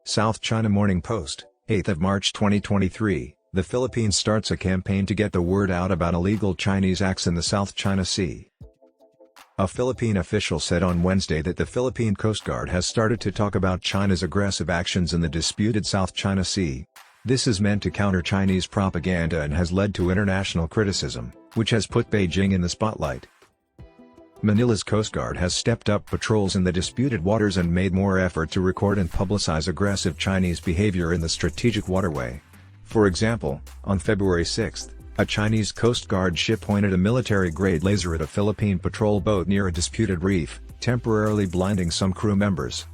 South China Morning Post, 8th of March 2023, the Philippines starts a campaign to get the word out about illegal Chinese acts in the South China Sea. A Philippine official said on Wednesday that the Philippine Coast Guard has started to talk about China's aggressive actions in the disputed South China Sea. This is meant to counter Chinese propaganda and has led to international criticism, which has put Beijing in the spotlight. Manila's Coast Guard has stepped up patrols in the disputed waters and made more effort to record and publicize aggressive Chinese behavior in the strategic waterway. For example, on February 6, a Chinese Coast Guard ship pointed a military-grade laser at a Philippine patrol boat near a disputed reef, temporarily blinding some crew members.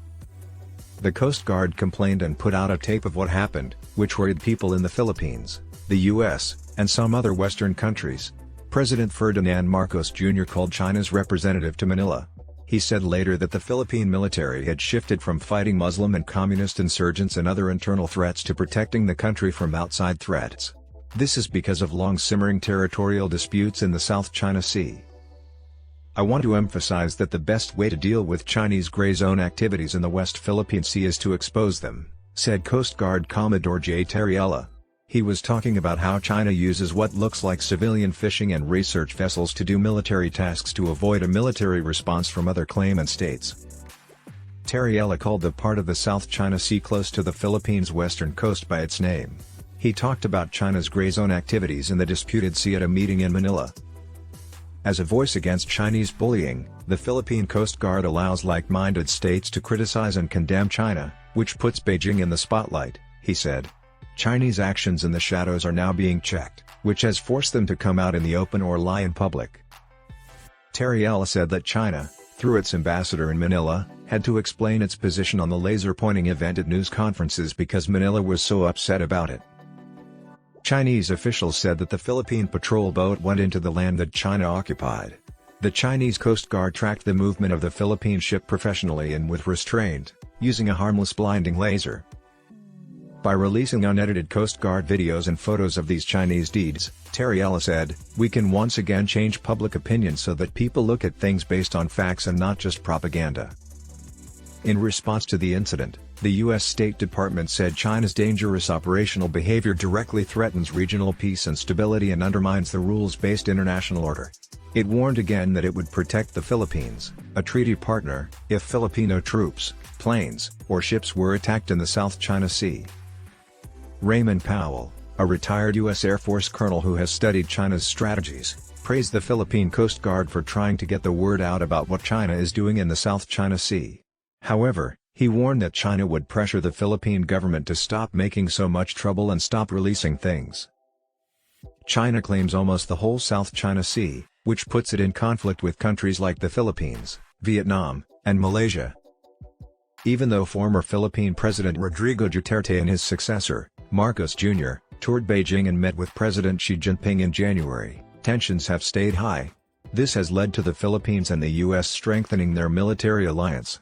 The Coast Guard complained and put out a tape of what happened, which worried people in the Philippines, the US, and some other Western countries. President Ferdinand Marcos Jr. called China's representative to Manila. He said later that the Philippine military had shifted from fighting Muslim and communist insurgents and other internal threats to protecting the country from outside threats. This is because of long-simmering territorial disputes in the South China Sea. I want to emphasize that the best way to deal with Chinese gray zone activities in the West Philippine Sea is to expose them, said Coast Guard Commodore J. Terriella. He was talking about how China uses what looks like civilian fishing and research vessels to do military tasks to avoid a military response from other claimant states. Terriella called the part of the South China Sea close to the Philippines' western coast by its name. He talked about China's gray zone activities in the disputed sea at a meeting in Manila. As a voice against Chinese bullying, the Philippine Coast Guard allows like-minded states to criticize and condemn China, which puts Beijing in the spotlight, he said. Chinese actions in the shadows are now being checked, which has forced them to come out in the open or lie in public. Terriella said that China, through its ambassador in Manila, had to explain its position on the laser pointing event at news conferences because Manila was so upset about it. Chinese officials said that the Philippine patrol boat went into the land that China occupied. The Chinese Coast Guard tracked the movement of the Philippine ship professionally and with restraint, using a harmless blinding laser. By releasing unedited Coast Guard videos and photos of these Chinese deeds, Terriella said, we can once again change public opinion so that people look at things based on facts and not just propaganda. In response to the incident, the U.S. State Department said China's dangerous operational behavior directly threatens regional peace and stability and undermines the rules-based international order. It warned again that it would protect the Philippines, a treaty partner, if Filipino troops, planes, or ships were attacked in the South China Sea. Raymond Powell, a retired U.S. Air Force colonel who has studied China's strategies, praised the Philippine Coast Guard for trying to get the word out about what China is doing in the South China Sea. However, he warned that China would pressure the Philippine government to stop making so much trouble and stop releasing things. China claims almost the whole South China Sea, which puts it in conflict with countries like the Philippines, Vietnam, and Malaysia. Even though former Philippine President Rodrigo Duterte and his successor, Marcos Jr., toured Beijing and met with President Xi Jinping in January, tensions have stayed high. This has led to the Philippines and the U.S. strengthening their military alliance.